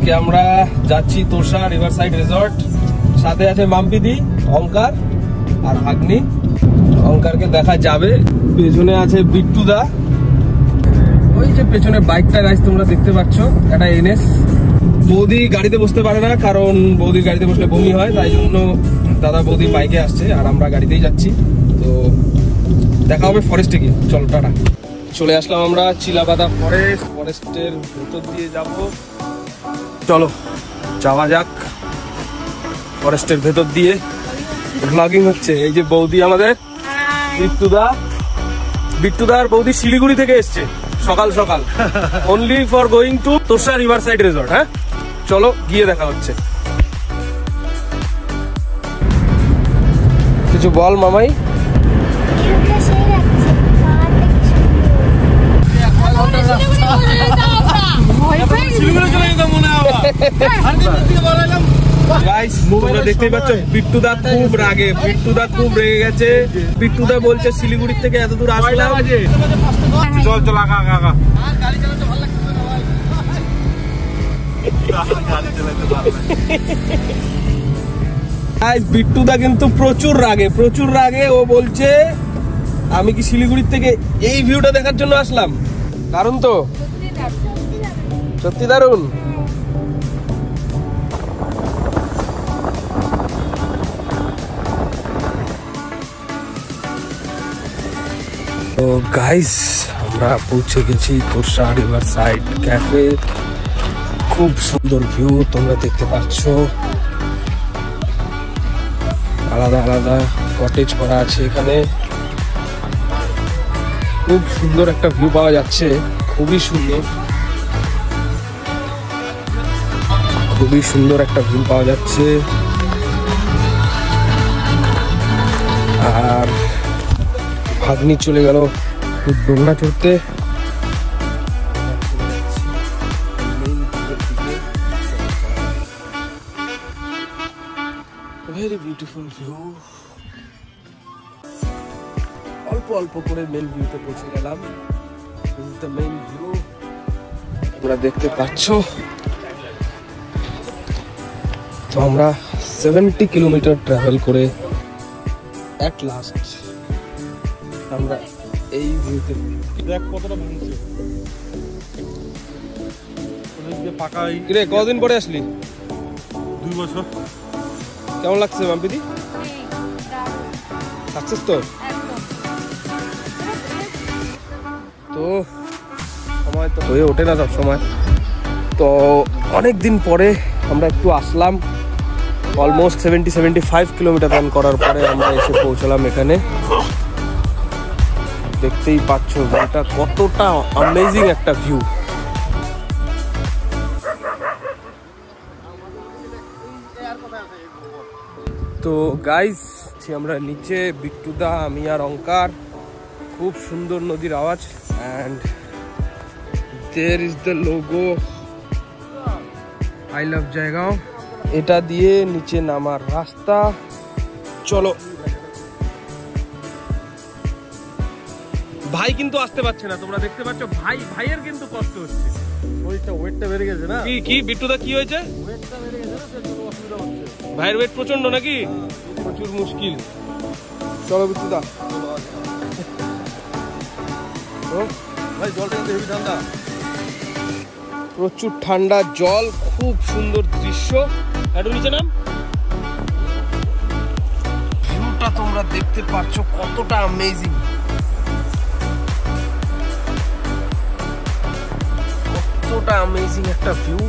আজকে আমরা যাচ্ছি তোষা রিভারসাইড রিসর্ট। সাথে আছে মাম্পিদি, অঙ্কার আর ভাগ্নি। অঙ্কারকে দেখা যাবে। পেছনে আছে বিট্টুদা। ওই যে পেছনে বাইকটা গাইস তোমরা দেখতে পাচ্ছ, এটা এনএস। বৌদি গাড়িতে বসতে পারে না, কারণ বৌদির গাড়িতে বসলে বমি হয়, তাই জন্য দাদা বৌদি বাইকে আসছে আর আমরা গাড়িতেই যাচ্ছি। তো দেখা হবে ফরেস্টে গিয়ে। চলো টাটা। চলে আসলাম আমরা চিলাপাতা ফরেস্ট। ফরেস্টের ভেতর দিয়ে যাব। চলো যাওয়া যাক ফরেস্টের ভেতর দিয়ে। ব্লগিং হচ্ছে। এই যে বৌদি আমাদের বিট্টুদা আর বৌদি শিলিগুড়ি থেকে এসছে সকাল সকাল, only for going to Tosha riverside resort. হ্যাঁ চলো গিয়ে দেখা হচ্ছে। কিছু বল মামাই। তোমরা দেখতেই পাচ্ছ বিট্টুদা খুব রাগে, বিট্টুদা খুব রেগে গেছে। বিট্টুদা বলছে শিলিগুড়ি থেকে এত দূর আসলাম। চল চল আগা আগা। বিট্টুদা কিন্তু প্রচুর রাগে। ও বলছে আমি কি শিলিগুড়ি থেকে এই ভিউটা দেখার জন্য আসলাম? দারুণ তো, সত্যি দারুণ। তো গাইস আমরা পৌঁছে গেছি তোষা রিভারসাইড ক্যাফে। খুব সুন্দর ভিউ তোমরা দেখতে পাচ্ছ। আলাদা আলাদা কটেজ করা আছে এখানে। খুব সুন্দর একটা ভিউ পাওয়া যাচ্ছে। খুবই সুন্দর একটা ভিউ পাওয়া যাচ্ছে। আর ভাগ্নি চলে গেল দোলনা চড়তে। Very beautiful view. অল্প অল্প করে মেন ভিউতে পৌঁছে গেলাম। মেন ভিউ তোমরা দেখতে পাচ্ছ। তো আমরা 70 কিলোমিটার ট্রাভেল করে এট লাস্ট আমরা এই ভিউতে। দেখ কতটা ভাঙছে। কদিন পরে আসলি? 2 বছর। কেমন লাগছে মাম্পিদি? সাকসেস তো? তো সময় তো হয়ে ওঠে না সব সময়। তো অনেক দিন পরে আমরা একটু আসলাম। অলমোস্ট 70-75 কিলোমিটার রান করার পরে আমরা এসে পৌঁছলাম এখানে। দেখতেই পাচ্ছ ভিউটা কতটা অ্যামেজিং একটা ভিউ। তো গাইস আমরা নিচে, বিট্টুদা, আমি আর অঙ্কার। খুব সুন্দর নদীর আওয়াজ। And there is the logo I love জায়গাও। এটা দিয়ে নিচে নামার রাস্তা। চলো। ভাই কিন্তু আসতে পারছে না, তোমরা দেখতে পাচ্ছ। ভাইয়ের কিন্তু কষ্ট হচ্ছে। ওয়েটটা বেড়ে গেছে না? কি বিট্টুদা কি হয়েছে? ওয়েটটা বেড়ে গেছে না, সেজন্য অসুবিধা হচ্ছে। ভাইয়ের ওয়েট প্রচন্ড নাকি? প্রচুর মুশকিল। চলো বিট্টুদা। ভাই জলটা কিন্তু হেভি ঠান্ডা। প্রচুর ঠান্ডা জল, খুব সুন্দর দৃশ্য। একটু নিচে নাম। ভিউটা তোমরা দেখতে পাচ্ছ কতটা অ্যামেজিং। কতটা অ্যামেজিং একটা ভিউ।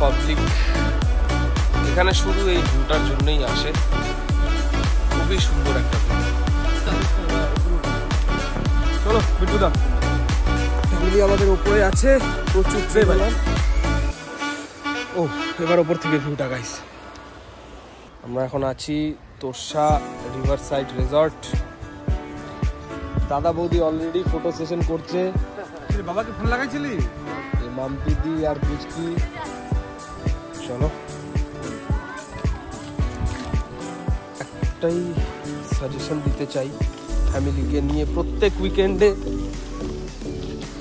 পাবলিক এখানে শুধু এই ভিউটার জন্যই আসে। খুবই সুন্দর একটা ভিউ। চলো বিট্টুদা। ফ্যামিলি আমাদের উপরে আছে। প্রচুর ট্রেন। ও এবার ওপর থেকে ভিউটা গাইস। আমরা এখন আছি তোষা রিভারসাইড রিসর্ট। দাদা বৌদি অলরেডি ফটো সেশন করছে। বাবাকে ফোন লাগাইছিলি? মাম্পিদি আর বুঝকি। চলো একটাই সাজেশন দিতে চাই, ফ্যামিলিকে নিয়ে প্রত্যেক উইকেন্ডে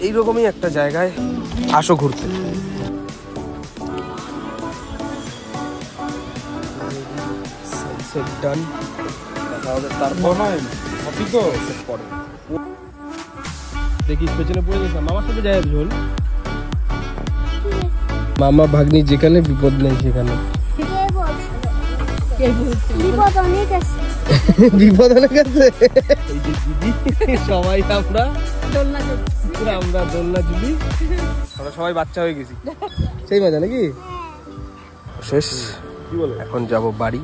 এইরকমই একটা জায়গায় আসো ঘুরতে। সানসেট ডান, দেখা হবে তারপর পরে। দেখিস পেছনে পড়ে গেছে, মামার সাথে যাই ঝোল। মামা ভাগ্নি যেখানে বিপদ নেই সেখানে। বিপদ অনেক আছে। বিপদ অনেক আছে। এই যে দিদি সবাই আমরা দোলনা ঝুলি, আমরা সবাই বাচ্চা হয়ে গেছি, সেই মজা নাকি? শেষ, এখন যাব বাড়ি।